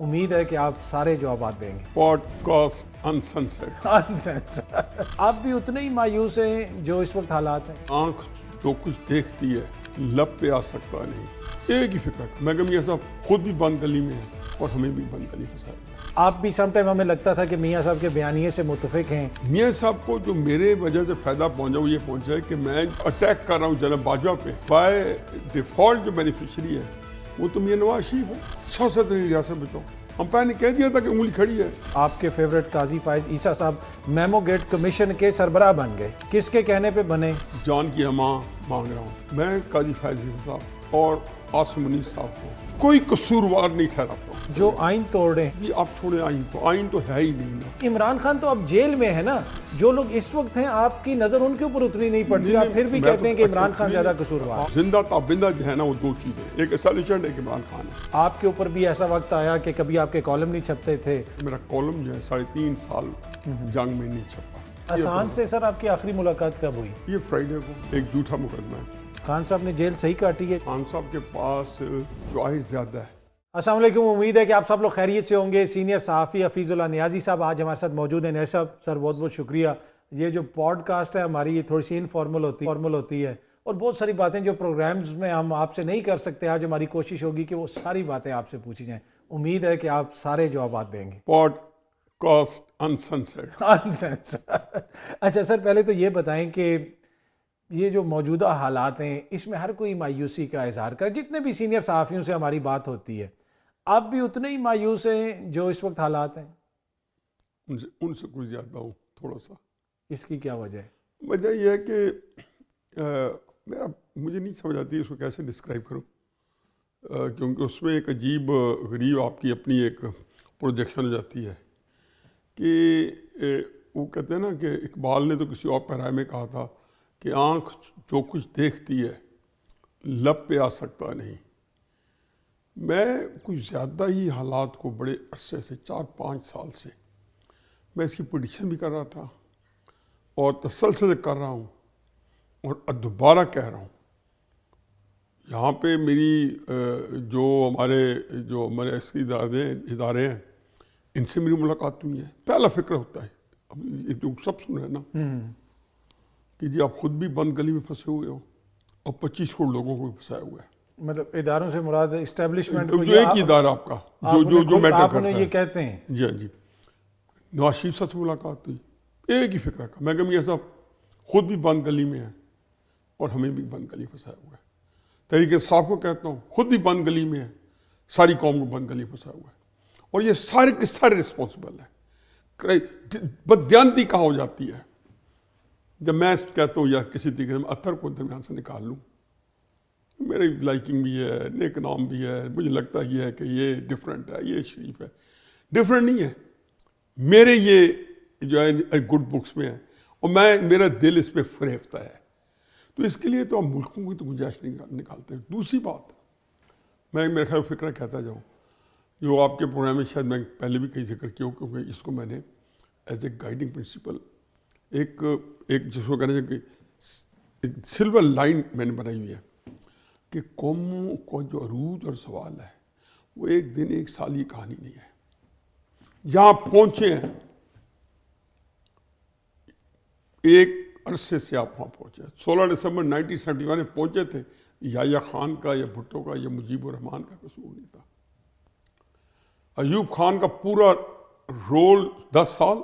امید ہے کہ آپ سارے جوابات دیں گے۔ Podcast uncensored. آپ بھی اتنے ہی مایوس ہیں جو اس وقت حالات ہیں؟ آنکھ جو کچھ دیکھتی ہے لب پہ آ سکتا نہیں، ایک ہی فکر میں کہ میاں صاحب خود بھی بند گلی میں ہیں اور ہمیں بھی بند گلی پھنسایا گیا۔ آپ بھی سم ٹائم ہمیں لگتا تھا کہ میاں صاحب کے بیانیے سے متفق ہیں۔ میاں صاحب کو جو میرے وجہ سے فائدہ پہنچا وہ یہ پہنچا ہے کہ میں اٹیک کر رہا ہوں جناب باجوہ پہ، بائی ڈیفالٹ جو بینیفیشری ہے وہ تو میاں نواز شریف ہے۔ 6 ریاست بچاؤ، ہم پہلے نے کہہ دیا تھا کہ انگلی کھڑی ہے۔ آپ کے فیورٹ قاضی فائز عیسیٰ صاحب میمو گیٹ کمیشن کے سربراہ بن گئے، کس کے کہنے پہ بنے؟ جان کی امان مانگ رہا ہوں میں قاضی فائز عیسیٰ صاحب اور عاصم منیر صاحب کو کوئی قصوروار نہیں ٹھہراتا ہوں۔ جو آئین توڑ رہے ہیں۔ یہ آپ چھوڑیں آئین کو، آئین تو ہے ہی نہیں نا۔ عمران خان تو اب جیل میں ہے نا، جو لوگ اس وقت ہیں آپ کی نظر ان کے اوپر اتنی نہیں پڑتی، آپ پھر بھی کہتے ہیں کہ عمران خان زیادہ قصوروار۔ زندہ تابندہ جو ہے نا وہ دو چیزیں، ایک اسٹیبلشمنٹ ایک عمران خان ہے۔ آپ کے اوپر بھی ایسا وقت آیا کہ کبھی آپ کے کالم نہیں چھپتے تھے؟ میرا کالم جو ہے 3.5 سال جنگ میں نہیں چھپا۔ آسان سے سر آپ کی آخری ملاقات کب ہوئی؟ یہ فرائیڈے کو ایک جھوٹا مقدمہ ہے۔ خان صاحب نے جیل صحیح کاٹی ہے؟ خان صاحب کے پاس چوائس زیادہ ہے۔ السلام علیکم، امید ہے کہ آپ سب لوگ خیریت سے ہوں گے۔ سینئر صحافی حفیظ اللہ نیازی صاحب آج ہمارے ساتھ موجود ہیں۔ نیازی صاحب سر بہت بہت شکریہ۔ یہ جو پوڈ کاسٹ ہے ہماری، یہ تھوڑی سی انفارمل ہوتی ہے اور بہت ساری باتیں جو پروگرامز میں ہم آپ سے نہیں کر سکتے، آج ہماری کوشش ہوگی کہ وہ ساری باتیں آپ سے پوچھی جائیں۔ امید ہے کہ آپ سارے جوابات دیں گے۔ Podcast uncensored. اچھا سر، پہلے تو یہ بتائیں کہ یہ جو موجودہ حالات ہیں اس میں ہر کوئی مایوسی کا اظہار کرے، جتنے بھی سینئر صحافیوں سے ہماری بات ہوتی ہے، آپ بھی اتنے ہی مایوس ہیں جو اس وقت حالات ہیں؟ ان سے کچھ زیادہ ہوں تھوڑا سا۔ اس کی کیا وجہ ہے؟ وجہ یہ ہے کہ مجھے نہیں سمجھ آتی اس کو کیسے ڈسکرائب کروں، کیونکہ اس میں ایک عجیب غریب آپ کی اپنی ایک پروجیکشن ہو جاتی ہے کہ وہ کہتے ہیں نا کہ اقبال نے تو کسی اور پیرائے میں کہا تھا کہ آنکھ جو کچھ دیکھتی ہے لب پہ آ سکتا نہیں۔ میں کچھ زیادہ ہی حالات کو بڑے عرصے سے 4-5 سال سے میں اس کی پریڈکشن بھی کر رہا تھا اور تسلسل سے کر رہا ہوں اور دوبارہ کہہ رہا ہوں۔ یہاں پہ میری جو ہمارے ایسے ادارے ہیں ان سے میری ملاقات ہوئی ہے۔ پہلا فکر ہوتا ہے، اب یہ جو سب سن رہے ہیں نا کہ جی آپ خود بھی بند گلی میں پھنسے ہوئے ہو اور 25 کروڑ لوگوں کو بھی پھنسایا ہوا ہے۔ مطلب اداروں سے مراد اسٹیبلشمنٹ جو ایک ہی ادارہ آپ کا جو میٹر آپ کرتا انہیں ہے۔ یہ کہتے ہیں؟ جی ہاں جی، نواز شریف صاحب سے ملاقات ہوئی، ایک ہی فکر کا میں کہ میاں صاحب خود بھی بند گلی میں ہیں اور ہمیں بھی بند گلی پھنسایا ہوا ہے۔ تحریک انصاف کو کہتا ہوں خود بھی بند گلی میں ہے، ساری قوم کو بند گلی پھنسایا ہوا ہے، اور یہ سارے کے سارے رسپانسبل ہیں۔ بددیانتی کہاں ہو جاتی ہے جب میں کہتا ہوں یا کسی طریقے سے اتھر کو درمیان سے نکال لوں۔ میری لائکنگ بھی ہے، نیک نام بھی ہے، مجھے لگتا یہ ہے کہ یہ ڈیفرنٹ ہے، یہ شریف ہے۔ ڈیفرنٹ نہیں ہے، میرے یہ جو ہے گڈ بکس میں ہے اور میرا دل اس پہ فریفتہ ہے، تو اس کے لیے تو ہم ملکوں کی تو گنجائش نہیں نکالتے۔ دوسری بات میں میرے خیال فکرہ کہتا جاؤں، جو آپ کے پروگرام میں شاید میں پہلے بھی کئی ذکر کیا ہوں، کیونکہ اس کو میں نے ایز اے گائیڈنگ پرنسپل ایک جس کو کہنا چاہیے کہ ایک سلور لائن میں نے بنائی ہوئی ہے کہ قوموں کو جو عروج اور زوال ہے وہ ایک دن ایک سال کی کہانی نہیں ہے۔ جہاں پہنچے ہیں ایک عرصے سے آپ وہاں پہنچے۔ 16 دسمبر 1971 میں پہنچے تھے، یحییٰ خان کا یا بھٹو کا یا مجیب الرحمان کا قصور نہیں تھا۔ ایوب خان کا پورا رول 10 سال،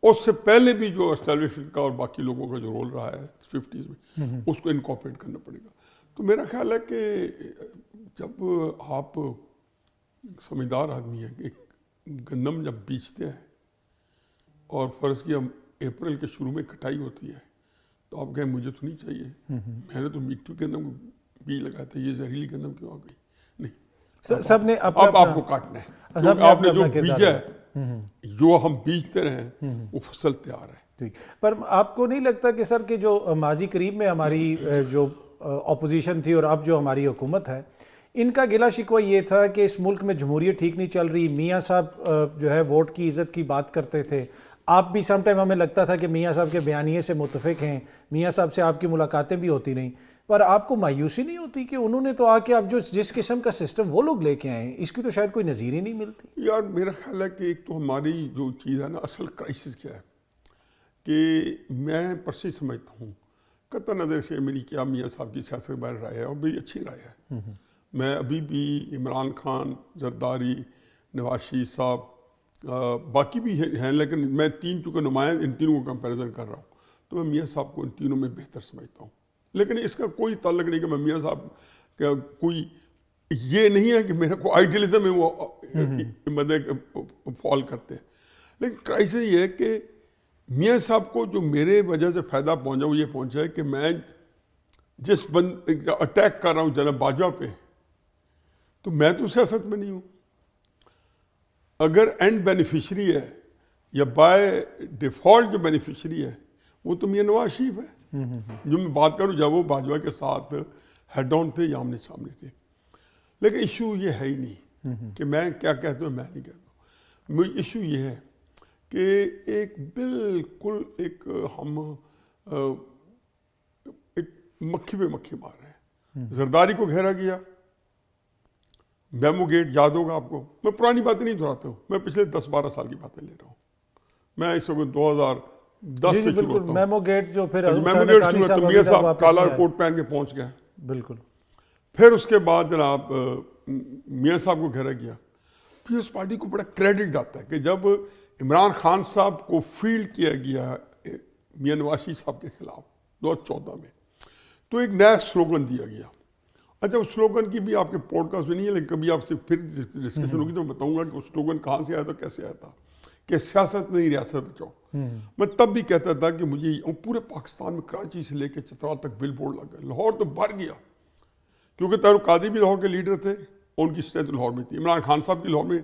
اس سے پہلے بھی جو اسٹیبلشمنٹ کا اور باقی لوگوں کا جو رول رہا ہے 50s میں، اس کو انکارپوریٹ کرنا پڑے گا۔ تو میرا خیال ہے کہ جب آپ سمجھدار آدمی ہیں کہ گندم جب بیچتے ہیں اور فرض کیا اپریل کے شروع میں کٹائی ہوتی ہے تو آپ کہیں مجھے تو نہیں چاہیے، میں نے تو میٹھو گندم بیج لگایا تھا، یہ زہریلی گندم کیوں آ گئی؟ نہیں، سب نے اب آپ کو کاٹنا ہے، آپ نے جو بیجا ہے، جو ہم بیجتے رہے ہیں وہ فصل تیار ہے۔ پر آپ کو نہیں لگتا کہ سر کہ جو ماضی قریب میں ہماری جو اپوزیشن تھی اور اب جو ہماری حکومت ہے، ان کا گلہ شکوہ یہ تھا کہ اس ملک میں جمہوریت ٹھیک نہیں چل رہی، میاں صاحب جو ہے ووٹ کی عزت کی بات کرتے تھے، آپ بھی سم ٹائم ہمیں لگتا تھا کہ میاں صاحب کے بیانیے سے متفق ہیں، میاں صاحب سے آپ کی ملاقاتیں بھی ہوتی نہیں، پر آپ کو مایوسی نہیں ہوتی کہ انہوں نے تو آ کے اب جو جس قسم کا سسٹم وہ لوگ لے کے آئے ہیں اس کی تو شاید کوئی نظیر ہی نہیں ملتی؟ یار میرا خیال ہے کہ ایک تو ہماری جو چیز ہے نا اصل کرائسس کیا ہے کہ میں پرسی سمجھتا ہوں قطع نظر سے میری کیا میاں صاحب کی سیاست کے بارے رائے ہے اور بڑی اچھی رائے ہے. میں ابھی بھی عمران خان، زرداری، نواز شریف صاحب، باقی بھی ہیں لیکن میں چونکہ نمایاں ان تینوں کو کمپیریزن کر رہا ہوں تو میں میاں صاحب کو ان تینوں میں بہتر سمجھتا ہوں. لیکن اس کا کوئی تعلق نہیں کہ میں میاں صاحب کا کوئی یہ نہیں ہے کہ میرا کوئی آئیڈیلزم ہے وہ فال کرتے ہیں. لیکن کرائسس یہ ہے کہ میاں صاحب کو جو میرے وجہ سے فائدہ پہنچا وہ یہ پہنچا ہے کہ میں جس اٹیک کر رہا ہوں جناب باجوہ پہ تو میں تو سیاست میں نہیں ہوں. اگر اینڈ بینیفیشری ہے یا بائی ڈیفالٹ جو بینیفیشری ہے وہ تو میاں نواز شریف ہے. جو میں بات کروں جب وہ باجوہ کے ساتھ ہیڈ آن تھے یا آمنے سامنے تھے. لیکن ایشو یہ ہے ہی نہیں کہ میں کیا کہتا ہوں میں نہیں کہتا ہوں. ایشو یہ ہے کہ ایک بالکل ایک ہم ایک مکھی پہ مکھی مار رہے ہیں. زرداری کو گھیرا گیا، میمو گیٹ یاد ہوگا آپ کو. میں پرانی باتیں نہیں دہراتا ہوں، میں پچھلے 10-12 سال کی باتیں لے رہا ہوں. میں اس وقت 2010 سے شروع ہوتا ہوں. میمو گیٹ جو پھر میمو گیٹ شروع ہوتا میاں صاحب کالا کوٹ پہن کے پہنچ گئے. بالکل. پھر اس کے بعد جناب میاں صاحب کو گھیرا گیا. پیپلز پارٹی کو بڑا کریڈٹ جاتا ہے کہ جب عمران خان صاحب کو فیلڈ کیا گیا میاں نواز شریف صاحب کے خلاف 2014 میں تو ایک نیا سلوگن دیا گیا. اچھا اس سلوگن کی بھی آپ کے پوڈ کاسٹ میں نہیں ہے لیکن کبھی آپ سے پھر ڈسکشن ہوگی تو میں بتاؤں گا کہ وہ سلوگن کہاں سے آیا تھا کیسے آیا تھا کہ سیاست نہیں ریاست بچاؤ. میں تب بھی کہتا تھا کہ مجھے پورے پاکستان میں کراچی سے لے کے چترال تک بل بورڈ لگ گئے. لاہور تو بھر گیا کیونکہ طاہر قادری بھی لاہور کے لیڈر تھے اور ان کی اسٹرینتھ لاہور میں تھی. عمران خان صاحب کی لاہور میں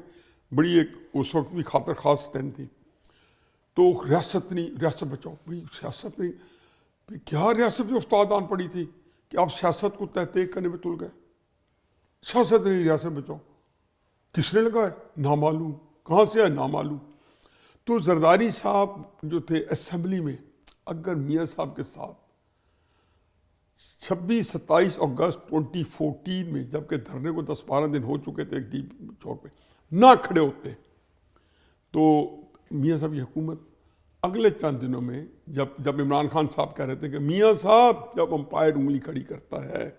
بڑی ایک اس وقت بھی خاطر خاص اسٹرینتھ تھی. تو ریاست نہیں ریاست بچاؤ. بھائی سیاست نہیں کیا ریاست میں استاد آن پڑی تھی کہ آپ سیاست کو تحقیق کرنے میں تل گئے. سیاست نہیں ریاست بچاؤ کس نے لگا ہے نامعلوم، کہاں سے ہے نامعلوم. تو زرداری صاحب جو تھے اسمبلی میں اگر میاں صاحب کے ساتھ 26-27 اگست 2014 میں جبکہ دھرنے کو 10-12 دن ہو چکے تھے ایک ڈیپ چوک پہ نہ کھڑے ہوتے تو میاں صاحب کی حکومت اگلے چند دنوں میں جب عمران خان صاحب کہہ رہے تھے کہ میاں صاحب جب امپائر انگلی کھڑی کرتا ہے،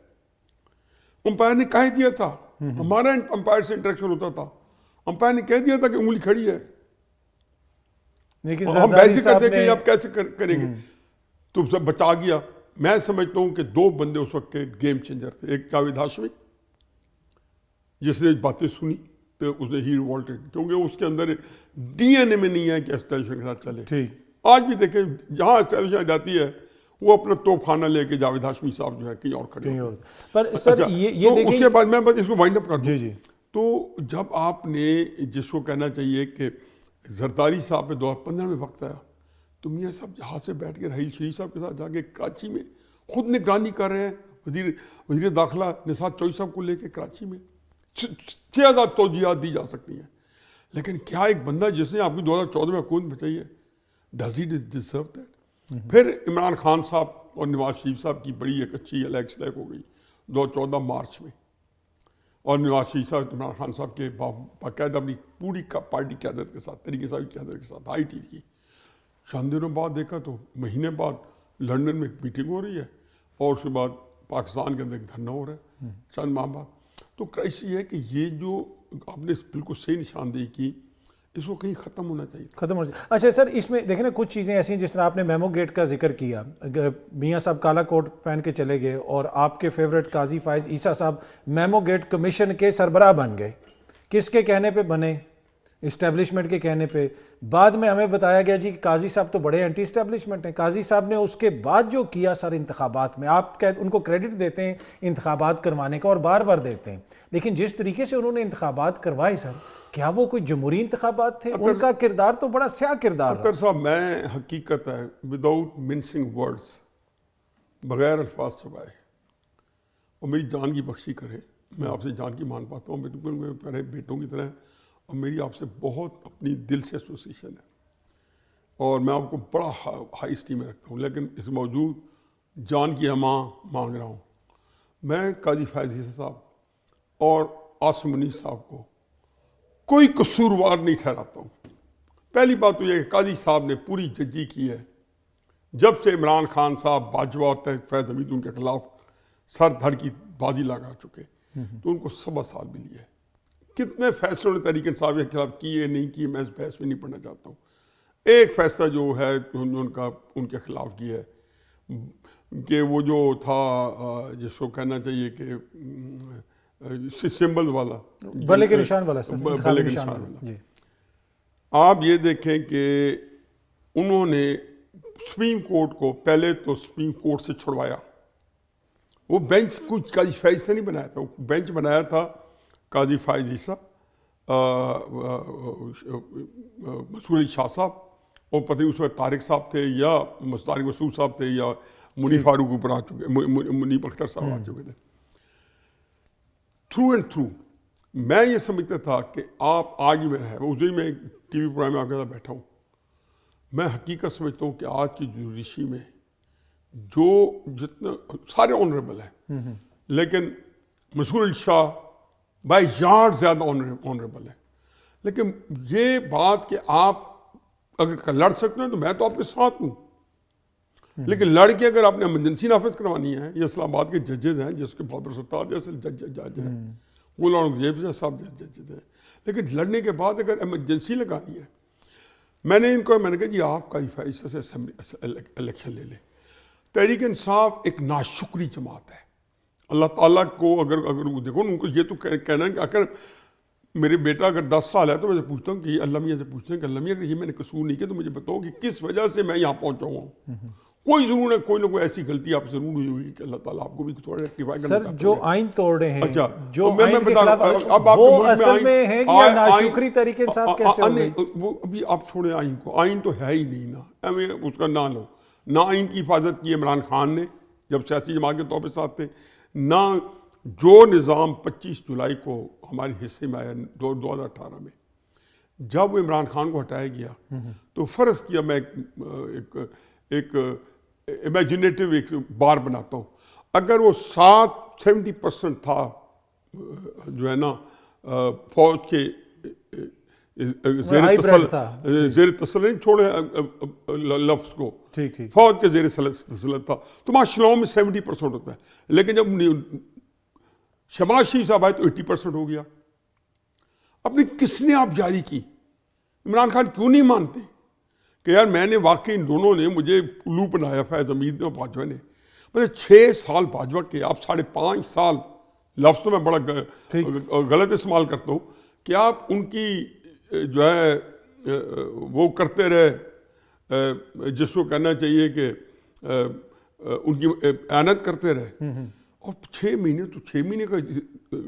امپائر نے کہہ دیا تھا ہمارا امپائر سے انٹریکشن ہوتا تھا، امپائر نے کہہ دیا تھا کہ انگلی کھڑی ہے. ہم ویسے کہتے ہیں کہ آپ کیسے کریں گے تو سب بچا گیا. میں سمجھتا ہوں کہ 2 بندے اس وقت کے گیم چینجر تھے. ایک جاوید ہاشمی جس نے باتیں سنی تو اس نے ہی ریوولٹڈ کیونکہ اس کے اندر ڈی این اے میں نہیں ہے کہ اسٹیبلشمنٹ کے ساتھ چلے. آج بھی دیکھیں جہاں اسٹیبلشمنٹ جاتی ہے وہ اپنا توپ خانہ لے کے جاوید ہاشمی صاحب جو ہے کہیں اور کھڑے ہوتے ہیں. پر سر یہ اس کے بعد میں بس اس کو وائنڈ اپ کر دوں. جی تو جب آپ نے جس کو کہنا چاہیے کہ زرداری صاحب پہ 2015 میں وقت آیا تو میاں صاحب جہاز سے بیٹھ کے راحیل شریف صاحب کے ساتھ جا کے کراچی میں خود نگرانی کر رہے ہیں. وزیر داخلہ نثار چوئی صاحب کو لے کے کراچی میں 6000 توجیہات دی جا سکتی ہیں. لیکن کیا ایک بندہ جس نے آپ کی 2014 میں حکومت بچائی ہے ڈز ہی ڈیزرو دیٹ؟ پھر عمران خان صاحب اور نواز شریف صاحب کی بڑی ایک اچھی الیکس ہو گئی 2014 مارچ میں اور نواز شریف صاحب عمران خان صاحب کے باقاعدہ اپنی پوری پارٹی قیادت کے ساتھ طریقے صاحب کی قیادت کے ساتھ آئی ٹی کی. چند دنوں بعد دیکھا تو مہینے بعد لنڈن میں میٹنگ ہو رہی ہے اور اس کے بعد پاکستان کے اندر ایک دھرنا ہو رہا ہے چند ماہ بعد. تو کرائسس یہ ہے کہ یہ جو آپ نے بالکل صحیح نشاندہی کی اس کو کہیں ختم ہونا چاہیے. ختم ہونا چاہیے. اچھا سر اس میں دیکھیں نا کچھ چیزیں ایسی ہیں جس طرح آپ نے میمو گیٹ کا ذکر کیا. میاں صاحب کالا کوٹ پہن کے چلے گئے اور آپ کے فیوریٹ قاضی فائز عیسیٰ صاحب میمو گیٹ کمیشن کے سربراہ بن گئے. کس کے کہنے پہ بنے؟ اسٹیبلشمنٹ کے کہنے پہ. بعد میں ہمیں بتایا گیا جی کہ قاضی صاحب تو بڑے اینٹی اسٹیبلشمنٹ ہیں. قاضی صاحب نے اس کے بعد جو کیا سر انتخابات میں آپ ان کو کریڈٹ دیتے ہیں انتخابات کروانے کا اور بار بار دیتے ہیں لیکن جس طریقے سے انہوں نے انتخابات کروائے سر کیا وہ کوئی جمہوری انتخابات تھے؟ ان کا کردار تو بڑا سیاہ کردار اختر صاحب میں حقیقت ہے وداؤٹ منسنگ ورڈز بغیر الفاظ چبائے اور میری جان کی بخشی کرے میں آپ سے جان کی مان پاتا ہوں بالکل میرے پیارے بیٹوں کی طرح اور میری آپ سے بہت اپنی دل سے ایسوسیشن ہے اور میں آپ کو بڑا ہائی اسٹیم میں رکھتا ہوں لیکن اس موجود جان کی امان مانگ رہا ہوں میں قاضی فیض عیسیٰ صاحب اور عاصم منیس صاحب کو کوئی قصوروار نہیں ٹھہراتا ہوں. پہلی بات تو یہ کہ قاضی صاحب نے پوری ججی کی ہے. جب سے عمران خان صاحب باجوہ اور فیض حمید ان کے خلاف سر دھڑ کی بازی لگا چکے تو ان کو 7 سال بھی لیے. کتنے فیصلوں نے تحریک انصاف کے خلاف کیے نہیں کیے میں اس بحث میں نہیں پڑھنا چاہتا ہوں. ایک فیصلہ جو ہے ان کے خلاف کیا ہے کہ وہ جو تھا جس کو کہنا چاہیے کہ سمبل والا بلے کے نشان والا سر، بلے کے نشان والا. آپ یہ دیکھیں کہ انہوں نے سپریم کورٹ کو پہلے تو سپریم کورٹ سے چھڑوایا. وہ بینچ کچھ قاضی فیض سے نہیں بنایا تھا، وہ بینچ بنایا تھا قاضی فیض عیسیٰ، منصور علی شاہ صاحب، اور پتہ نہیں اس میں طارق صاحب تھے یا طارق مسعود صاحب تھے یا منیب فاروق اوپر آ چکے، منیب اختر صاحب آ چکے تھے. تھرو اینڈ تھرو میں یہ سمجھتا تھا کہ آپ آج میں ہے، اس دن میں ایک ٹی وی پروگرام میں آپ کے ساتھ بیٹھا ہوں. میں حقیقت سمجھتا ہوں کہ آج کی جوڈیشری میں جو جتنا سارے آنریبل ہیں لیکن منصور علی شاہ بائی یارڈ زیادہ آنریبل ہے. لیکن یہ بات کہ آپ اگر لڑ سکتے ہیں تو میں تو آپ کے ساتھ ہوں، لیکن لڑ کے اگر آپ نے ایمرجنسی نافذ کروانی ہے، یہ اسلام آباد کے ججز ہیں جس کے بابر ستار جیسے جج ہیں، وہ لوگ صاحب ججز ہیں، لیکن لڑنے کے بعد اگر ایمرجنسی لگانی ہے، میں نے کہا جی آپ کا فیصلہ سے الیکشن لے لیں. تحریک انصاف ایک ناشکری جماعت ہے. اللہ تعالیٰ کو اگر دیکھو ان کو یہ تو کہنا ہے کہ اگر میرے بیٹا اگر 10 سال ہے تو میں سے پوچھتا ہوں کہ اللہ میاں سے پوچھتے ہیں کہ اللہ میاں اگر یہ میں نے قصور نہیں کیا تو مجھے بتاؤ کہ کس وجہ سے میں یہاں پہنچا ہوں. کوئی ضرور ہے کوئی نہ کوئی ایسی غلطی آپ ضرور ہوئی ہوگی کہ اللہ تعالیٰ آپ کو بھی تھوڑا ریکٹیفائی کرنا چاہتا ہے. سر جو آئین توڑ رہے ہیں، اچھا جو آئین کے خلاف، وہ اصل میں ہے کہ یا ناشکری طریقے انصاف کیسے ہو گئی؟ وہ ابھی آپ چھوڑیں آئین کو، آئین تو ہے ہی نہیں نا، اس کا نہ لو. نہ آئین کی حفاظت کی عمران خان نے جب سیاسی جماعت کے طور پہ ساتھ تھے، نہ جو نظام 25 جولائی کو ہمارے حصے میں آیا 2018 میں جب وہ عمران خان کو ہٹایا گیا تو فرض کیا میں ایک امیجنیٹو ایک بار بناتا ہوں، اگر وہ 70% تھا جو ہے نا فوج کے زیر تسلط چھوڑے لفظ کو، فوج کے زیر تسلط تھا تو معاشروں میں 70% ہوتا ہے. لیکن جب شہباز شریف صاحب آئے تو 80% ہو گیا. اپنی کس نے آپ جاری کی؟ عمران خان کیوں نہیں مانتے کہ یار میں نے واقعی ان دونوں نے مجھے الو بنایا، فیض حمید نے اور باجوہ نے. مطلب 6 سال باجوہ کے، آپ 5.5 سال، لفظ تو میں بڑا غلط استعمال کرتا ہوں کہ آپ ان کی جو ہے وہ کرتے رہے، جس کو کہنا چاہیے کہ ان کی اعانت کرتے رہے. اور 6 مہینے تو 6 مہینے کا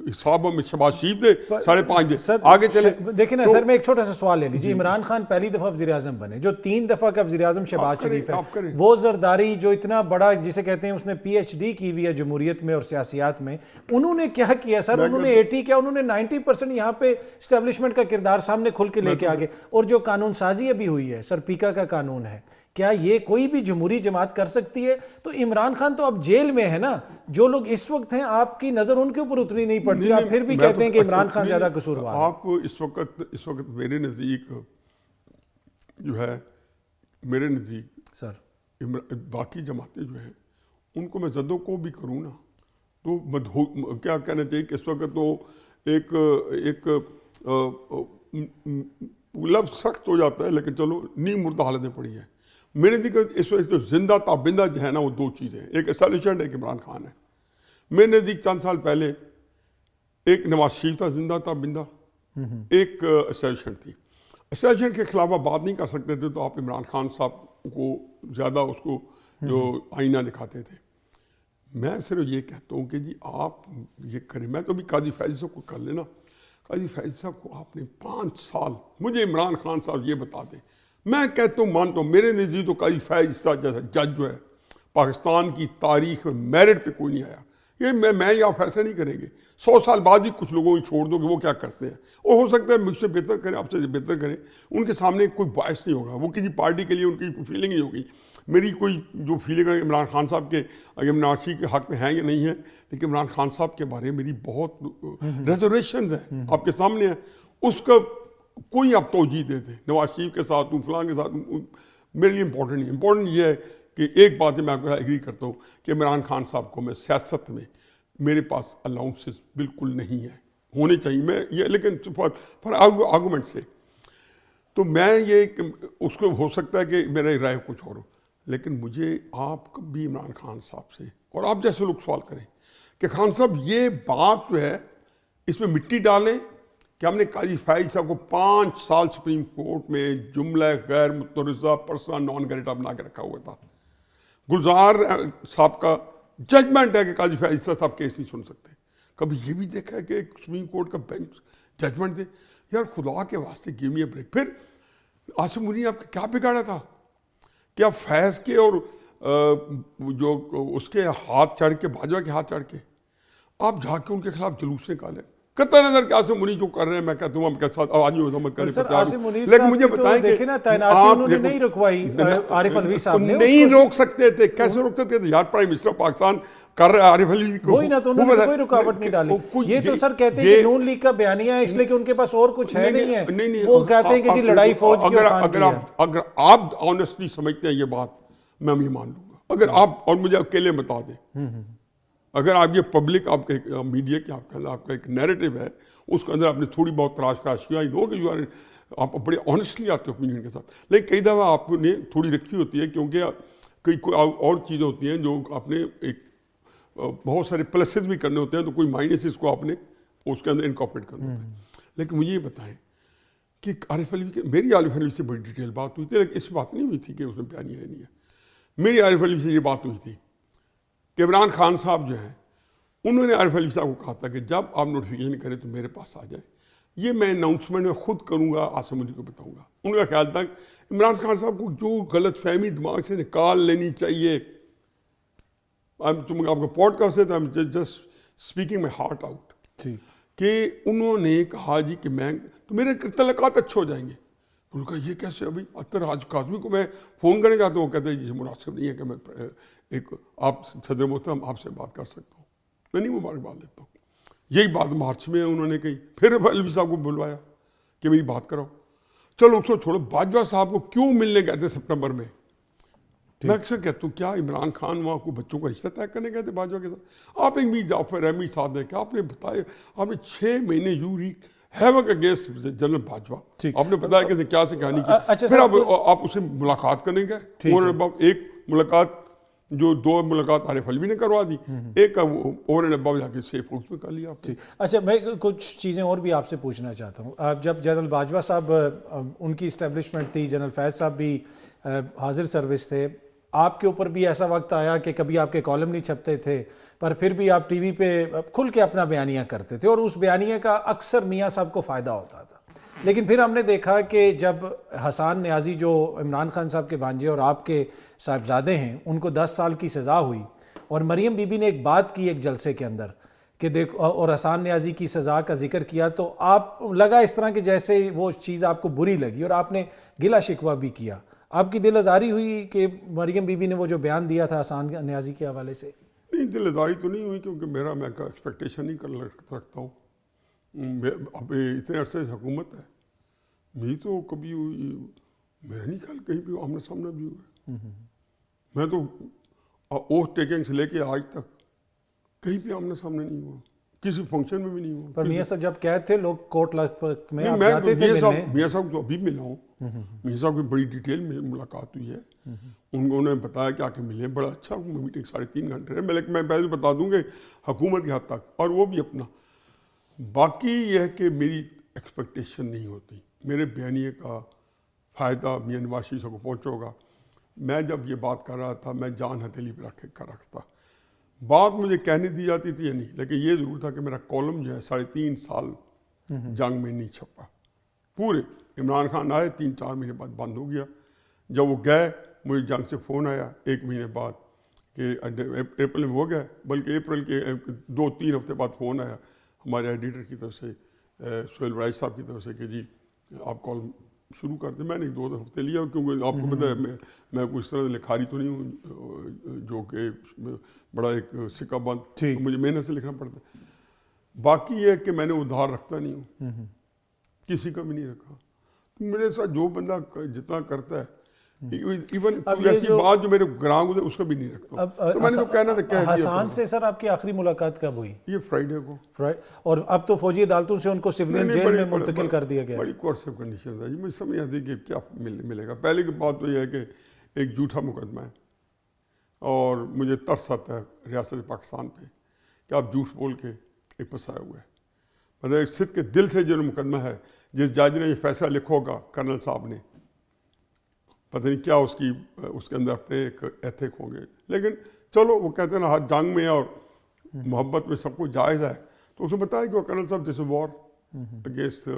حساب میں شہباز شریف دے 5.5 دے آگے چلے. دیکھیں نا سر، میں ایک چھوٹا سا سوال لے لیجیے. عمران خان پہلی دفعہ وزیر اعظم بنے، جو 3 دفعہ کا وزیر اعظم شہباز شریف ہے، وہ زرداری جو اتنا بڑا جسے کہتے ہیں اس نے PhD کی ہوئی ہے جمہوریت میں اور سیاسیات میں، انہوں نے کیا کیا سر؟ انہوں نے 80 کیا، انہوں نے 90% یہاں پہ اسٹیبلشمنٹ کا کردار سامنے کھل کے لے کے آگے. اور جو قانون سازی ابھی ہوئی ہے، سر پیکا کا قانون ہے، کیا یہ کوئی بھی جمہوری جماعت کر سکتی ہے؟ تو عمران خان تو اب جیل میں ہے نا. جو لوگ اس وقت ہیں آپ کی نظر ان کے اوپر اتنی نہیں پڑتی، آپ پھر بھی کہتے ہیں کہ عمران خان زیادہ قصوروار ہے. آپ اس وقت میرے نزدیک جو ہے، میرے نزدیک سر باقی جماعتیں جو ہیں ان کو میں زدوں کو بھی کروں نا تو کیا کہنا چاہیے کہ اس وقت تو ایک لفظ سخت ہو جاتا ہے لیکن چلو نیم مردہ حالتیں پڑی ہیں. میرے نزدیک اس وقت جو زندہ تابندہ جو ہے نا وہ 2 چیزیں ہیں، ایک اسٹیبلشمنٹ، ایک عمران خان ہے. میرے نزدیک چند سال پہلے ایک نواز شریف تھا زندہ تابندہ، ایک اسٹیبلشمنٹ تھی. اسٹیبلشمنٹ کے خلاف آپ بات نہیں کر سکتے تھے تو آپ عمران خان صاحب کو زیادہ اس کو جو آئینہ دکھاتے تھے. میں صرف یہ کہتا ہوں کہ جی آپ یہ کریں. میں تو بھی قاضی فیض صاحب کو کر لینا، قاضی فیض صاحب کو آپ نے 5 سال، مجھے عمران خان صاحب یہ بتا دیں. میں کہتا ہوں مانتا ہوں میرے نزدیک تو قاضی فیض صاحب جیسا جج جو ہے پاکستان کی تاریخ میں میرٹ پہ کوئی نہیں آیا. یہ میں یا فیصلہ نہیں کریں گے. 100 سال بعد بھی کچھ لوگوں کو چھوڑ دو کہ وہ کیا کرتے ہیں, اور ہو سکتا ہے مجھ سے بہتر کریں, آپ سے بہتر کریں, ان کے سامنے کوئی باعث نہیں ہوگا, وہ کسی پارٹی کے لیے ان کی فیلنگ نہیں ہوگی. میری کوئی جو فیلنگ ہے عمران خان صاحب کے ناچی کے حق میں ہیں یا نہیں ہے, لیکن عمران خان صاحب کے بارے میں میری بہت ریزرویشنز ہیں, آپ کے سامنے ہیں. اس کا کوئی آپ توجہ دے دیں, نواز شریف کے ساتھ ہوں, فلاں کے ساتھ ہوں, میرے لیے امپورٹنٹ نہیں. امپورٹنٹ یہ ہے کہ ایک بات میں آپ کو ایگری کرتا ہوں کہ عمران خان صاحب کو میں سیاست میں میرے پاس الاؤنسز بالکل نہیں ہیں, ہونے چاہیے میں یہ, لیکن فار آرگومنٹ سے تو میں یہ اس کو ہو سکتا ہے کہ میرا رائے کچھ اور ہو, لیکن مجھے آپ بھی عمران خان صاحب سے اور آپ جیسے لوگ سوال کریں کہ خان صاحب یہ بات جو ہے اس میں مٹی ڈالیں کہ ہم نے قاضی فائز صاحب کو 5 سال سپریم کورٹ میں جملہ غیر متنازع پرسنل نان گریٹا بنا کے رکھا ہوا تھا. گلزار صاحب کا ججمنٹ ہے کہ قاضی فائز صاحب کیس نہیں سن سکتے. کبھی یہ بھی دیکھا ہے کہ سپریم کورٹ کا بینچ ججمنٹ دے, یار خدا کے واسطے گیو می اے بریک. پھر عاصم منی نے آپ کا کیا بگاڑا تھا؟ کیا فیض کے اور جو اس کے ہاتھ چڑھ کے باجوہ کے ہاتھ چڑھ کے آپ جا کے ان کے خلاف جلوس نکالیں؟ قطع نظر کہ عاصم منی جو کر رہے ہیں, میں کہتا ہوں ہم کے ساتھ آج بھی مذمت کرنے پر تیار ہوں, لیکن مجھے بتائیں کہ انہوں نے نہیں رکوائی عارف الوی صاحب نے, نہیں روک سکتے تھے. کیسے روک سکتے تھے یار؟ پرائم منسٹر پاکستان کر رہے عارف الوی کو, وہی نا, تو انہوں نے کوئی رکاوٹ نہیں ڈالی. یہ تو سر کہتے ہیں کہ نون لیگ کا بیانیہ ہے اس لیے کہ ان کے پاس اور کچھ ہے نہیں ہے, وہ کہتے ہیں کہ جی لڑائی فوج کی اور خان کی ہے. اگر آپ آنیسٹلی سمجھتے ہیں یہ بات, میں یہ مان لوں گا. اگر آپ اور مجھے اکیلے بتا دیں, اگر آپ یہ پبلک آپ کے میڈیا کی آپ کا ایک نیریٹو ہے, اس کے اندر آپ نے تھوڑی بہت تراش کیا, نو کہ یو آر, آپ بڑے آنیسٹلی آتے ہو اوپینین کے ساتھ, لیکن کئی دفعہ آپ نے تھوڑی رکھی ہوتی ہے کیونکہ کئی کوئی اور چیزیں ہوتی ہیں جو آپ نے ایک بہت سارے پلسز بھی کرنے ہوتے ہیں, تو کوئی مائنسز کو آپ نے اس کے اندر انکارپوریٹ کرنا ہوتا ہے. لیکن مجھے یہ بتائیں کہ عارف الوی کے, میری عارف الوی سے بڑی ڈیٹیل بات ہوئی تھی, لیکن اس بات نہیں ہوئی تھی کہ اس میں بیانیہ ہے نہیں ہے. میری عارف الوی سے یہ بات ہوئی تھی کہ عمران خان صاحب جو ہیں انہوں نے عارف الوی صاحب کو کہا تھا کہ جب آپ نوٹیفیکیشن کریں تو میرے پاس آ جائیں, یہ میں اناؤنسمنٹ میں خود کروں گا, عاصم علی کو بتاؤں گا. ان کا خیال تھا عمران خان صاحب کو جو غلط فہمی دماغ سے نکال لینی چاہیے. تم آپ کا پوڈ کاسٹ ہے تو I am just speaking my heart out, کہ انہوں نے کہا جی کہ میں تو میرے تعلقات اچھے ہو جائیں گے. انہوں نے کہا یہ کیسے؟ ابھی اطہر حاج کاظمی کو میں فون کرنے کا تو وہ کہتے ہیں جی مناسب نہیں ہے کہ میں ایک آپ صدر محترم آپ سے بات کر سکتا ہوں. میں نہیں مبارکباد دیتا ہوں. یہی بات مارچ میں انہوں نے کہی. پھر الوی صاحب کو بلوایا کہ میری بات کراؤ. چلو اس کو چھوڑو, باجوہ صاحب کو کیوں ملنے گئے تھے سپٹمبر میں؟ میں اکثر کہتا ہوں کیا عمران خان وہاں کو بچوں کا رشتہ طے کرنے گئے تھے باجوہ کے ساتھ؟ آپ ایک میر جعفر احمد صاحب نے کہ آپ نے بتایا, آپ نے 6 مہینے you read havoc against general Bajwa, آپ نے بتایا کہ کیا سے کہانی کی. پھر آپ اسے ملاقات کرنے گئے, اور ایک ملاقات جو 2 ملاقات عارف الوی نے کروا دی, ایک کا اوور اینڈ ابو جا کے سیف ہاؤس میں کر لیا آپ نے. اچھا, میں کچھ چیزیں اور بھی آپ سے پوچھنا چاہتا ہوں. آپ جب جنرل باجوہ صاحب ان کی اسٹیبلشمنٹ تھی, جنرل فیض صاحب بھی حاضر سروس تھے, آپ کے اوپر بھی ایسا وقت آیا کہ کبھی آپ کے کالم نہیں چھپتے تھے, پر پھر بھی آپ ٹی وی پہ کھل کے اپنا بیانیہ کرتے تھے, اور اس بیانیہ کا اکثر میاں صاحب کو فائدہ ہوتا تھا. لیکن پھر ہم نے دیکھا کہ جب حسان نیازی جو عمران خان صاحب کے بھانجے اور آپ کے صاحبزادے ہیں, ان کو 10 سال کی سزا ہوئی, اور مریم بی بی نے ایک بات کی ایک جلسے کے اندر کہ دیکھو, اور حسان نیازی کی سزا کا ذکر کیا, تو آپ لگا اس طرح کہ جیسے وہ چیز آپ کو بری لگی, اور آپ نے گلہ شکوہ بھی کیا. آپ کی دل آزاری ہوئی کہ مریم بی بی نے وہ جو بیان دیا تھا حسان نیازی کے حوالے سے؟ نہیں, دل آزاری تو نہیں ہوئی, کیونکہ میں ایکسپیکٹیشن نہیں کر رکھتا ہوں. اب اتنے عرصے سے حکومت ہے, میری تو کبھی میرا نہیں خیال کہیں بھی آمنا سامنا بھی ہوا ہے. میں تو اوتھ ٹیکنگ سے لے کے آج تک کہیں بھی آمنا سامنا نہیں ہوا, کسی فنکشن میں بھی نہیں ہوا. پر میاں صاحب جب قید تھے لوگ کوٹ لکھپت میں میاں صاحب تو ابھی ملا ہوں. میاں صاحب کی بڑی ڈیٹیل میں ملاقات ہوئی ہے, انہوں نے بتایا کہ آ کے ملے, بڑا اچھا میٹنگ 3.5 گھنٹے ہے. میں پہلے بتا دوں کہ حکومت کی حد تک, اور وہ بھی اپنا. باقی یہ ہے کہ میری ایکسپیکٹیشن نہیں ہوتی میرے بیانیے کا فائدہ میاں نواز شریف صاحب کو پہنچا ہوگا. میں جب یہ بات کر رہا تھا میں جان ہتھیلی پہ رکھ کر رکھتا, بات مجھے کہنے دی جاتی تھی یا نہیں, لیکن یہ ضرور تھا کہ میرا کالم جو ہے 3.5 سال جنگ میں نہیں چھپا. پورے عمران خان آئے 3-4 مہینے بعد بند ہو گیا. جب وہ گئے مجھے جنگ سے فون آیا 1 مہینے بعد کہ اپریل میں ہو گیا، بلکہ اپریل کے 2-3 ہفتے بعد فون آیا ہمارے ایڈیٹر کی طرف سے، سہیل رائج صاحب کی طرف سے، کہ جی آپ کال شروع کر دیں۔ میں نے 2 ہفتے لیا، کیونکہ آپ کو پتہ ہے میں کوئی اس طرح لکھاری تو نہیں ہوں جو کہ بڑا ایک سکہ بند، مجھے محنت سے لکھنا پڑتا ہے۔ باقی یہ ہے کہ میں نے ادھار رکھتا نہیں ہوں، کسی کا بھی نہیں رکھا۔ میرے ساتھ جو بندہ جتنا کرتا ہے، ایون ایسی بات جو میرے گراں گزرے اس کا بھی نہیں رکھتا، تو میں نے تو کہنا تھا کہہ دیا۔ حسان سے سر آپ کی آخری ملاقات کب ہوئی؟ یہ فرائیڈے کو، اور اب تو فوجی عدالتوں سے ان کو سویلین جیل میں منتقل کر دیا گیا۔ بڑی کورسو کنڈیشن ہے جی، مجھے سمجھ آتی کہ کیا ملے گا۔ پہلے کی بات تو یہ ہے کہ ایک جھوٹا مقدمہ ہے، اور مجھے ترس آتا ہے ریاست پاکستان پہ کہ آپ جھوٹ بول کے ایک پھنسائے ہوئے ہیں۔ مطلب صدق کے دل سے جو مقدمہ ہے، جس جج نے یہ فیصلہ لکھا ہوگا کرنل صاحب نے، پتہ نہیں کیا اس کے اندر اپنے ایک ایتھک ہوں گے، لیکن چلو وہ کہتے ہیں نا ہر جنگ میں اور محبت میں سب کچھ جائز ہے، تو اس نے بتایا کہ وہ کرنل صاحب دس وار اگینسٹ۔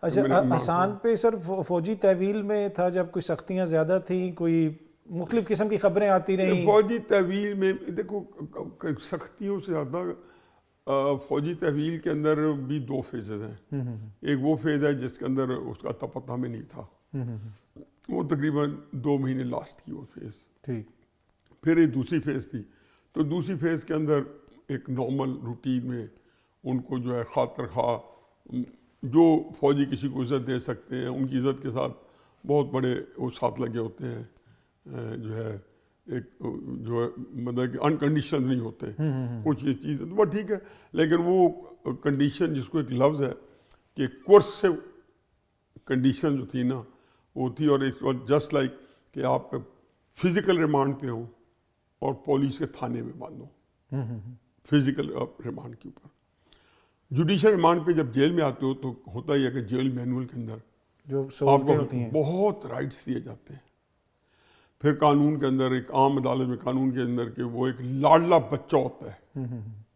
اچھا، حسان پہ سر فوجی تحویل میں تھا جب کوئی سختیاں زیادہ تھیں، کوئی مختلف قسم کی خبریں آتی رہیں؟ فوجی تحویل میں دیکھو سختیوں سے زیادہ فوجی تحویل کے اندر بھی 2 فیزز ہیں۔ ایک وہ فیز ہے جس کے اندر اس کا پتہ ہمیں نہیں تھا، وہ تقریباً 2 مہینے لاسٹ کی وہ فیز۔ ٹھیک۔ پھر ایک دوسری فیز تھی، تو دوسری فیز کے اندر ایک نارمل روٹین میں ان کو جو ہے خاطر خواہ جو فوجی کسی کو عزت دے سکتے ہیں، ان کی عزت کے ساتھ بہت بڑے وہ ساتھ لگے ہوتے ہیں، جو ہے ایک جو ہے مطلب کہ انکنڈیشنل نہیں ہوتے کچھ یہ چیز، وہ ٹھیک ہے، لیکن وہ کنڈیشن جس کو ایک لفظ ہے کہ کورسو کنڈیشن جو تھی نا وہ تھی، اور ایک جسٹ لائک کہ آپ فزیکل ریمانڈ پہ ہوں اور پولیس کے تھانے میں بند ہوں، فزیکل ریمانڈ کے اوپر۔ جوڈیشل ریمانڈ پہ جب جیل میں آتے ہو تو ہوتا ہی ہے کہ جیل مینول کے اندر جو آپ کو ہوتی ہیں بہت رائٹس دیے جاتے ہیں۔ پھر قانون کے اندر ایک عام عدالت میں قانون کے اندر کہ وہ ایک لاڈلا بچہ ہوتا ہے،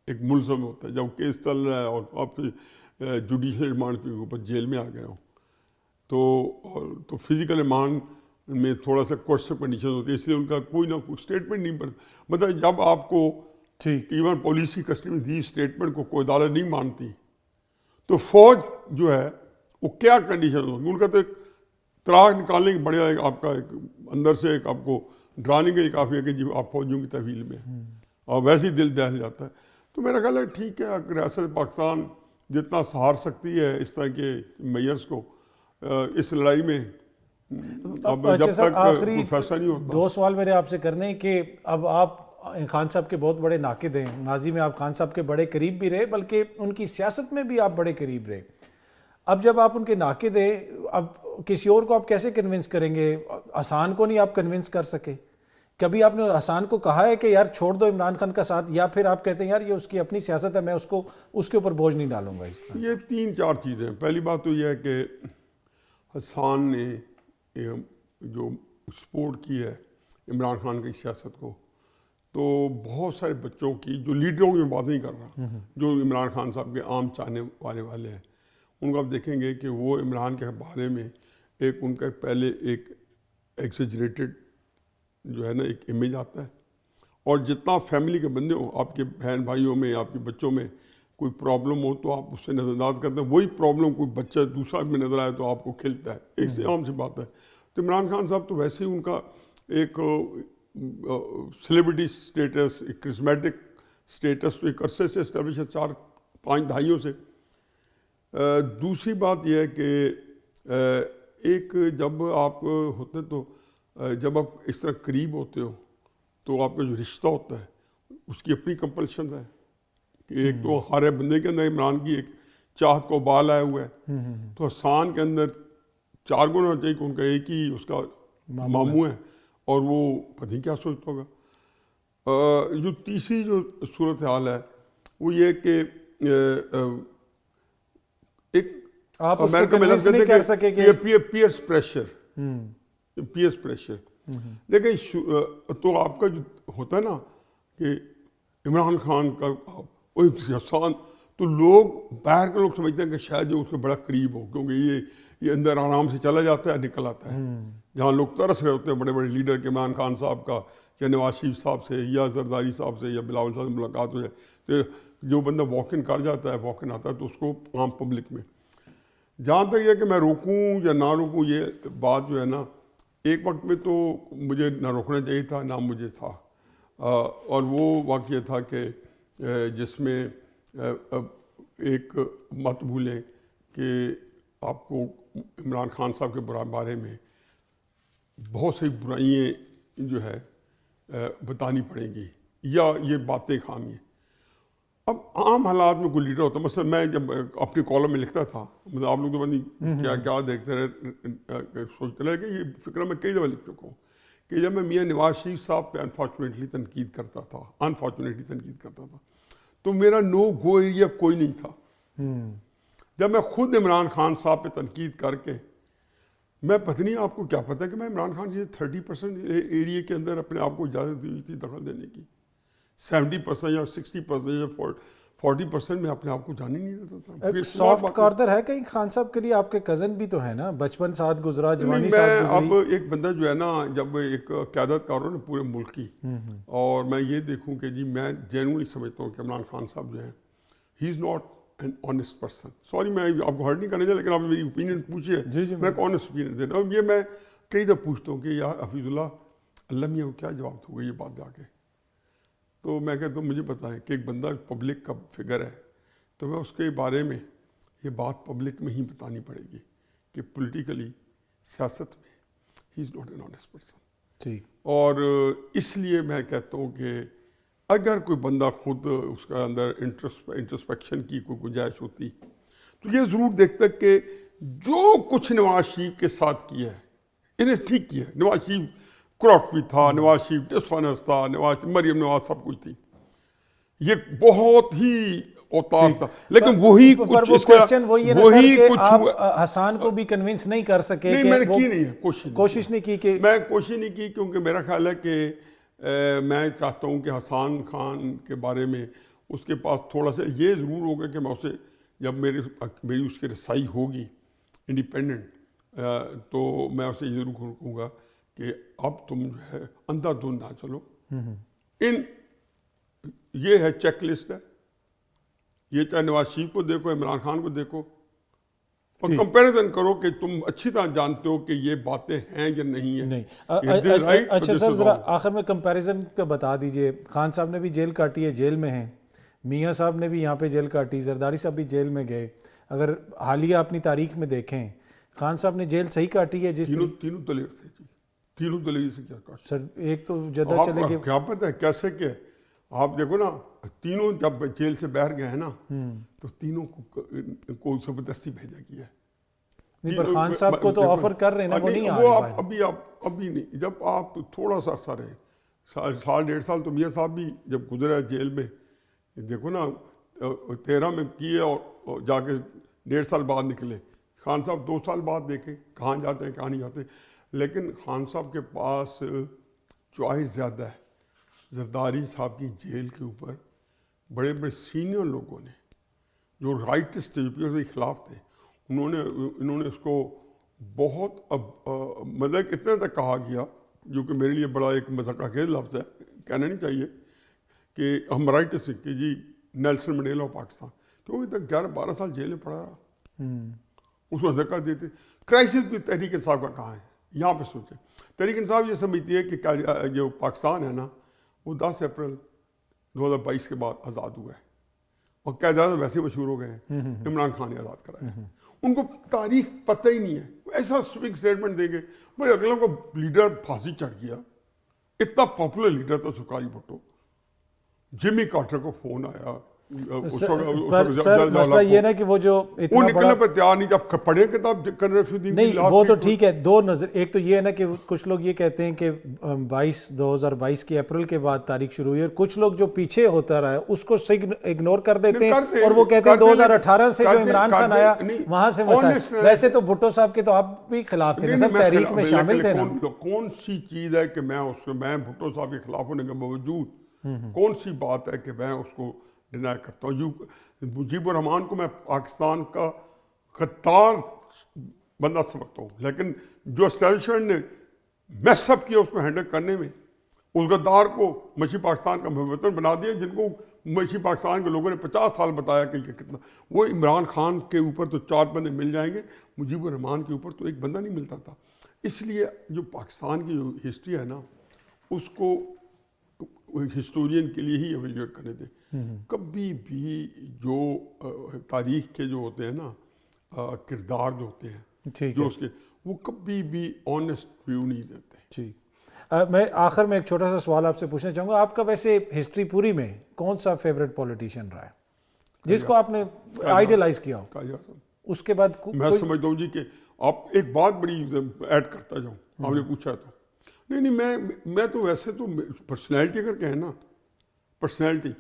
ایک ملزم ہوتا ہے، جب کیس چل رہا ہے اور آپ جوڈیشل ریمانڈ کے اوپر جیل میں آ گئے ہوں تو فزیکل ریمانڈ میں تھوڑا سا کورسو کنڈیشن ہوتی ہے، اس لیے ان کا کوئی نہ کوئی اسٹیٹمنٹ نہیں پڑتا۔ مطلب جب آپ کو ایون پولیس کی کسٹڈی میں دی اسٹیٹمنٹ کو کوئی عدالت نہیں مانتی تو فوج جو ہے وہ کیا کنڈیشن ہوگی، ان کا تو ایک تراغ نکالنے کی بڑا ایک آپ کا ایک اندر سے ایک آپ کو ڈرانے کے لیے کافی ہے کہ جی آپ فوجیوں کی تحویل میں، اور ویسے ہی دل دہل جاتا ہے۔ تو میرا خیال ہے ٹھیک ہے، اگر ریاست پاکستان جتنا سہار سکتی ہے اس طرح کے میئرس کو اس لڑائی میں، اب جب تک کوئی فیصلہ نہیں ہوتا۔ 2 سوال میرے آپ سے کرنے ہیں کہ اب آپ خان صاحب کے بہت بڑے ناقد ہیں، ماضی میں آپ خان صاحب کے بڑے قریب بھی رہے، بلکہ ان کی سیاست میں بھی آپ بڑے قریب رہے۔ اب جب آپ ان کے ناقد ہیں، اب کسی اور کو آپ کیسے کنونس کریں گے؟ حسان کو نہیں آپ کنونس کر سکے؟ کبھی آپ نے حسان کو کہا ہے کہ یار چھوڑ دو عمران خان کا ساتھ، یا پھر آپ کہتے ہیں یار یہ اس کی اپنی سیاست ہے، میں اس کے اوپر بوجھ نہیں ڈالوں گا؟ اس طرح یہ 3-4 چیزیں ہیں۔ پہلی بات تو یہ ہے کہ حسان نے جو سپورٹ کی ہے عمران خان کی سیاست کو، تو بہت سارے بچوں کی جو لیڈروں کی میں بات نہیں کر رہا، جو عمران خان صاحب کے عام چاہنے والے ہیں، ان کو آپ دیکھیں گے کہ وہ عمران کے بارے میں ایک ان کا پہلے ایک ایکسیجریٹڈ جو ہے نا ایک امیج آتا ہے، اور جتنا فیملی کے بندے ہوں، آپ کے بہن بھائیوں میں، آپ کے بچوں میں کوئی پرابلم ہو تو آپ اس سے نظر انداز کرتے ہیں، وہی پرابلم کوئی بچہ دوسرا میں نظر آئے تو آپ کو کھلتا ہے، ایک سے عام سی بات ہے۔ تو عمران خان صاحب تو ویسے ہی ان کا ایک سیلیبریٹی سٹیٹس، ایک کرسمیٹک سٹیٹس تو ایک عرصے سے اسٹیبلش ہے، 4-5 دہائیوں سے۔ دوسری بات یہ ہے کہ ایک جب آپ ہوتے تو جب آپ اس طرح قریب ہوتے ہو تو آپ کا جو رشتہ ہوتا ہے اس کی اپنی کمپلشن ہے کہ ایک تو ہر بندے کے اندر عمران کی ایک چاہت کو بال آیا ہوا ہے، تو حسان کے اندر 4 گنا ہونا چاہیے کہ ان کا ایک ہی اس کا ماموں ہے، اور وہ پتہ نہیں کیا سوچتا ہوگا۔ جو تیسری جو صورتحال ہے وہ یہ کہ ایک امریکہ میں لفظ کہتے ہیں کہ پیئرس پریشر، لیکن تو آپ کا جو ہوتا ہے نا کہ عمران خان کا حسان، تو لوگ باہر کے لوگ سمجھتے ہیں کہ شاید یہ اس کے بڑا قریب ہو، کیونکہ یہ اندر آرام سے چلا جاتا ہے, نکل آتا ہے. جہاں لوگ ترس رہے ہوتے ہیں بڑے بڑے لیڈر کے, عمران خان صاحب کا یا نواز شریف صاحب سے یا زرداری صاحب سے یا بلاول صاحب سے ملاقات ہو جائے, تو جو بندہ واک ان کر جاتا ہے, واک ان آتا ہے, تو اس کو عام پبلک میں. جہاں تک یہ کہ میں روکوں یا نہ روکوں, یہ بات جو ہے نا, ایک وقت میں تو مجھے نہ روکنا چاہیے تھا نہ مجھے تھا, اور وہ واقعہ تھا کہ جس میں ایک مت بھولیں کہ آپ کو عمران خان صاحب کے بارے میں بہت سی برائیاں جو ہے بتانی پڑیں گی یا یہ باتیں خامی ہیں. اب عام حالات میں کوئی لیڈر ہوتا ہے, مثلا میں جب اپنی کالم میں لکھتا تھا, مطلب آپ لوگ تو پتہ کیا کیا دیکھتے رہے, سوچتے رہے کہ یہ فکر میں کئی دفعہ لکھ چکا ہوں کہ جب میں میاں نواز شریف صاحب پہ انفارچونیٹلی تنقید کرتا تھا تو میرا نو گو ایریا کوئی نہیں تھا. جب میں خود عمران خان صاحب پہ تنقید کر کے, میں پتہ نہیں آپ کو کیا پتہ ہے کہ میں عمران خان جی 30% ایریا کے اندر اپنے آپ کو اجازت دی تھی دخل دینے کی, 70% یا 60% یا 40% میں اپنے آپ کو جانے نہیں دیتا تھا. ایک سافٹ کارنر ہے کہیں خان صاحب کے لیے؟ آپ کے کزن بھی تو ہیں نا, بچپن ساتھ گزرا, جوانی ساتھ گزری. اب ایک بندہ جو ہے نا, جب ایک قیادت کار ہو نا پورے ملک کی, اور میں یہ دیکھوں کہ جی میں جینوئنلی سمجھتا ہوں کہ عمران خان صاحب جو ہیں, he is not an honest person. Sorry میں آپ کو ہرٹ نہیں کرنا چاہیے, لیکن آپ میری اوپینین پوچھیے, میں ایک آنیسٹ اوپینین دیتا ہوں. یہ میں کئی دفعہ پوچھتا ہوں کہ یا حفیظ اللہ میاں کو کیا جواب دوں گا یہ بات جا کے, تو میں کہتا ہوں مجھے پتہ ہے کہ ایک بندہ پبلک کا فگر ہے, تو میں اس کے بارے میں یہ بات پبلک میں ہی بتانی پڑے گی کہ پولیٹیکلی, سیاست میں he is not an honest person. ٹھیک. اور اس لیے میں کہتا ہوں کہ اگر کوئی بندہ خود اس کا اندر انٹرسپیکشن کی کوئی گنجائش ہوتی تو یہ ضرور دیکھتا کہ جو کچھ نواز شریف کے ساتھ کیا ہے انہیں ٹھیک کیا ہے. نواز شریف کرافٹ بھی تھا, نواز شریف ڈسفانس تھا, مریم نواز سب کچھ تھی, یہ بہت ہی اوتار تھا, لیکن وہی کچھ اس کا وہی کچھ حسان کو بھی کنونس نہیں کر سکے. نہیں, میں نے کی نہیں ہے, کوشش نہیں کی کہ میں کوشش نہیں کی, کیونکہ میرا خیال ہے کہ میں چاہتا ہوں کہ حسان خان کے بارے میں اس کے پاس تھوڑا سا یہ ضرور ہوگا کہ میں اسے جب میری اس کی رسائی ہوگی انڈیپینڈنٹ, تو میں اسے یہ ضرور کہوں گا کہ اب تم جو ہے اندھا دھند نہ چلو, یہ ہے چیک لسٹ ہے, یہ چاہے نواز شریف کو دیکھو, عمران خان کو دیکھو, اور کمپیریزن کرو کہ تم اچھی طرح جانتے ہو کہ یہ باتیں ہیں یا نہیں ہیں. اچھا سر, ذرا آخر میں کمپیریزن کا بتا دیجئے. خان صاحب نے بھی جیل کاٹی ہے, جیل میں ہیں, میاں صاحب نے بھی یہاں پہ جیل کاٹی, زرداری صاحب بھی جیل میں گئے. اگر حالیہ اپنی تاریخ میں دیکھیں, خان صاحب نے جیل صحیح کاٹی ہے. جس تینوں دلیر تھے جی, تینوں دلیر سے کیا کاٹا سر؟ ایک تو جدہ چلے گئے, کیا پتہ ہے کیسے کہ آپ دیکھو نا, تینوں جب جیل سے باہر گئے ہیں نا, تو تینوں کو زبردستی بھیجا گیا ہے. نہیں, پر خان صاحب کو تو آفر کر رہے ہیں نا, وہ نہیں آ رہے. ابھی نہیں, جب آپ تھوڑا سا عرصہ رہے, سال 1.5 سال, تو میاں صاحب بھی جب گزرا جیل میں, دیکھو نا 13 میں کیے اور جا کے 1.5 سال بعد نکلے. خان صاحب 2 سال بعد دیکھیں کہاں جاتے ہیں کہاں نہیں جاتے. لیکن خان صاحب کے پاس چوائس زیادہ ہے. زرداری صاحب کی جیل کے اوپر بڑے بڑے سینئر لوگوں نے جو رائٹسٹ تھے, جو کے خلاف تھے, انہوں نے اس کو بہت مطلب اتنے تک کہا گیا, جو کہ میرے لیے بڑا ایک مذاق خیز لفظ ہے, کہنا نہیں چاہیے, کہ ہم رائٹسٹ کہ جی نیلسن منڈیلا پاکستان, کیونکہ تک 11-12 سال جیل میں پڑا رہا, اس میں ذکر دیتے. کرائسس بھی تحریک انصاف کا کہاں ہے, یہاں پہ سوچیں. تحریک انصاف یہ سمجھتی ہے کہ جو پاکستان ہے نا, وہ 10 اپریل 2022 کے بعد آزاد ہوا ہے, اور کیا زیادہ ویسے مشہور ہو گئے ہیں, عمران خان نے آزاد کرایا ہے. ان کو تاریخ پتہ ہی نہیں ہے, ایسا سوئنگ اسٹیٹمنٹ دیں گے. بھائی اگلوں کو لیڈر پھانسی چڑھ گیا, اتنا پاپولر لیڈر تھا سکاری بھٹو, جمی کارٹر کو فون آیا, سر مسئلہ یہ نا کہ وہ جو وہ نکلنے پہ تیار نہیں, جب پڑھے کتاب نہیں, وہ تو ٹھیک ہے, دو نظر. ایک تو یہ ہے نا کہ کچھ لوگ یہ کہتے ہیں کہ 2022 کی اپریل کے بعد تاریخ شروع ہوئی, اور کچھ لوگ جو پیچھے ہوتا رہا ہے اس کو اگنور کر دیتے ہیں, اور وہ کہتے ہیں 2018 سے جو عمران خان آیا وہاں سے مسائل. ویسے تو بھٹو صاحب کے تو آپ بھی خلاف تھے نا سر, تحریک میں شامل تھے نا. کون سی چیز ہے کہ میں بھٹو صاحب کے خلاف ہونے کے باوجود کون سی بات ہے کہ میں اس کو ڈینائی کرتا ہوں. مجیب الرحمان کو میں پاکستان کا خطار بندہ سمجھتا ہوں، لیکن جو اسٹیبلشمنٹ نے میس اپ کیا اس کو ہینڈل کرنے میں، اس غدار کو مشرقی پاکستان کا وطن بنا دیا، جن کو مشرقی پاکستان کے لوگوں نے 50 سال بتایا کہ یہ کتنا، وہ عمران خان کے اوپر تو 4 بندے مل جائیں گے، مجیب الرحمان کے اوپر تو ایک بندہ نہیں ملتا تھا. اس لیے جو پاکستان کی جو ہسٹری ہے نا، اس کو ہسٹورین کے لیے ہی ایویلیویٹ کرنے دیں. کبھی بھی جو تاریخ کے جو ہوتے ہیں نا کردار جو ہوتے ہیں جو اس کے، وہ کبھی بھی آنیسٹ ویو نہیں دیتے. جی میں آخر میں ایک چھوٹا سا سوال آپ سے پوچھنا چاہوں گا، آپ کا ویسے ہسٹری پوری میں کون سا فیوریٹ پولیٹیشین رہا ہے جس کو آپ نے آئیڈیلائز کیا ہو؟ اس کے بعد میں سمجھتا ہوں جی کہ آپ ایک بات بڑی ایڈ کرتا جاؤں، آپ نے پوچھا تو نہیں میں تو ویسے تو پرسنالٹی اگر کہیں نا، پرسنالٹی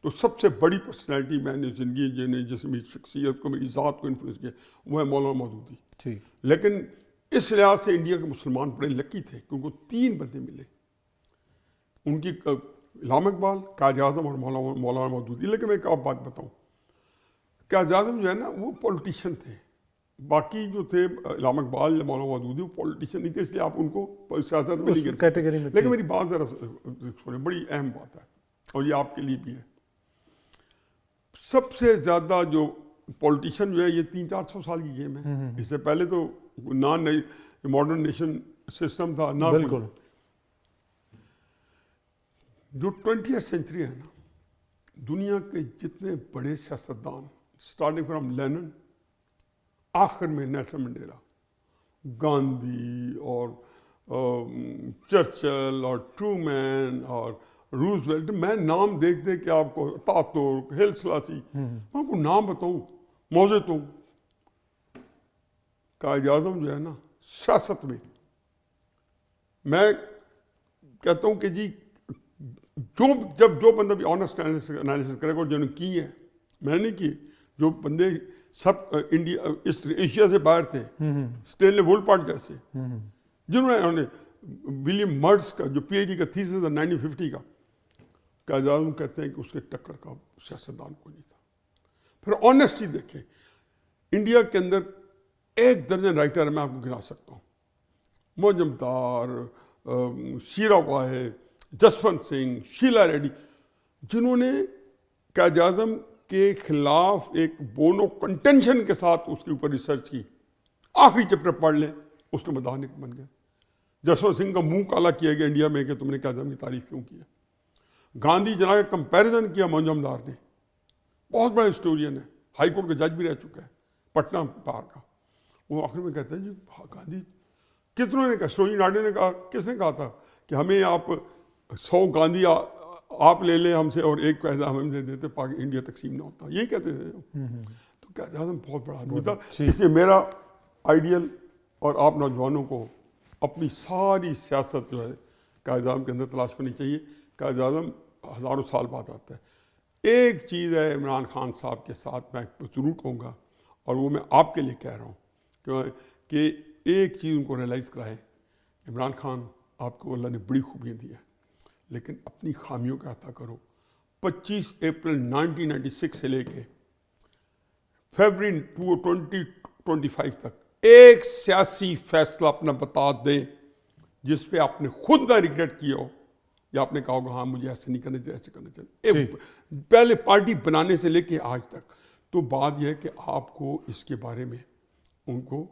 تو سب سے بڑی پرسنالٹی میں نے زندگی جس میری شخصیت کو، میری ذات کو انفلوئنس کیا، وہ ہے مولانا مودودی. لیکن اس لحاظ سے انڈیا کے مسلمان بڑے لکی تھے کہ ان کو 3 بندے ملے، ان کی علامہ اقبال، قائد اعظم اور مولانا مودودی. لیکن میں ایک اور بات بتاؤں، قائد اعظم جو ہے نا وہ پولیٹیشین تھے، باقی جو تھے علامہ اقبال یا مولانا مودودی وہ پولیٹیشین نہیں تھے، اس لیے آپ ان کو سیاست میں نہیں کر سکتے. لیکن میری بات ذرا سنیں، بڑی اہم بات ہے اور یہ آپ کے لیے بھی ہے. سب سے زیادہ جو پولیٹیشین جو ہے یہ 300-400 سال کی گیم ہے. اس سے پہلے تو ماڈرن نیشن سسٹم تھا نہ. بالکل. جو 20th سینچری ہے نا، دنیا کے جتنے بڑے سیاستدان اسٹارٹنگ فرام لینن آخر میں نیلسن منڈیلا، گاندھی اور چرچل اور ٹرومین اور روزویلٹ، میں نام دیکھ دے کہ آپ کو تاتورک، ہیل سلاسی، میں آپ کو نام بتاؤں، موزے توں. قائد اعظم جو ہے نا سیاست میں، میں کہتا ہوں کہ جی جب جو بندہ بھی آنیسٹ انالیسس کرے گا، جنہوں نے کی ہے، میں نے نہیں کی، جو بندے سب انڈیا ایشیا سے باہر تھے، اسٹینلے وولپارٹ جیسے، جنہوں نے ولیم مرڈس کا جو PhD کا تھیسس تھا 1950 کا، قائد اعظم کہتے ہیں کہ اس کے ٹکر کا سیاستدان کوئی نہیں تھا. پھر آنیسٹی دیکھیں، انڈیا کے اندر 1 درجن رائٹر میں آپ کو گنا سکتا ہوں، موجمدار، شیرا واحد، جسونت سنگھ، شیلا ریڈی، جنہوں نے قائد اعظم کے خلاف ایک بونو کنٹینشن کے ساتھ اس کے اوپر ریسرچ کی. آخری چیپٹر پڑھ لیں، اس کے مداحنک بن گئے. جسونت سنگھ کا منہ کالا کیا گیا انڈیا میں کہ تم نے قائد اعظم کی تعریف کیوں کیا. گاندھی جناب کمپیریزن کیا موجمدار نے، بہت بڑا ہسٹورین ہے، ہائی کورٹ کا جج بھی رہ چکا ہے پٹنہ بار کا. وہ آخر میں کہتے ہیں جی گاندھی، کتنوں نے کہا، سروجنی نائڈو نے کہا، کس نے کہا تھا کہ ہمیں آپ 100 گاندھی آپ لے لیں ہم سے اور 1 قائد اعظم دے دیتے، انڈیا تقسیم نہ ہوتا، یہی کہتے تھے. تو قائد اعظم بہت بڑا آدمی تھا. اس لیے میرا آئیڈیل، اور آپ نوجوانوں کو اپنی ساری سیاست جو ہے قائد اعظم کے اندر تلاش کرنی چاہیے. قائد اعظم ہزاروں سال بعد آتا ہے. ایک چیز ہے عمران خان صاحب کے ساتھ میں ضرور کہوں گا، اور وہ میں آپ کے لیے کہہ رہا ہوں کہ ایک چیز ان کو ریئلائز کرائیں، عمران خان آپ کو اللہ نے بڑی خوبیاں دی ہیں، لیکن اپنی خامیوں کا احاطہ کرو. 25 اپریل 1996 سے لے کے فیبرری 2025 تک ایک سیاسی فیصلہ اپنا بتا دیں جس پہ آپ نے خود نہ ریگریٹ کیا ہو، یا آپ نے کہا ہوگا ہاں مجھے ایسے نہیں کرنا چاہیے، ایسے کرنا چاہیے. پہلے پارٹی بنانے سے لے کے آج تک. تو بات یہ ہے کہ آپ کو اس کے بارے میں ان کو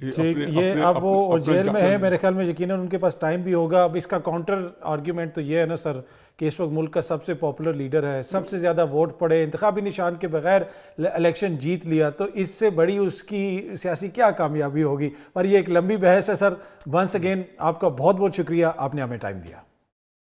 یہ اب وہ جیل میں ہے میرے خیال میں، یقیناً ان کے پاس ٹائم بھی ہوگا. اب اس کا کاؤنٹر آرگیومنٹ تو یہ ہے نا سر کہ اس وقت ملک کا سب سے پاپولر لیڈر ہے، سب سے زیادہ ووٹ پڑے، انتخابی نشان کے بغیر الیکشن جیت لیا، تو اس سے بڑی اس کی سیاسی کیا کامیابی ہوگی. پر یہ ایک لمبی بحث ہے سر. ونس اگین آپ کا بہت بہت شکریہ، آپ نے ہمیں ٹائم دیا.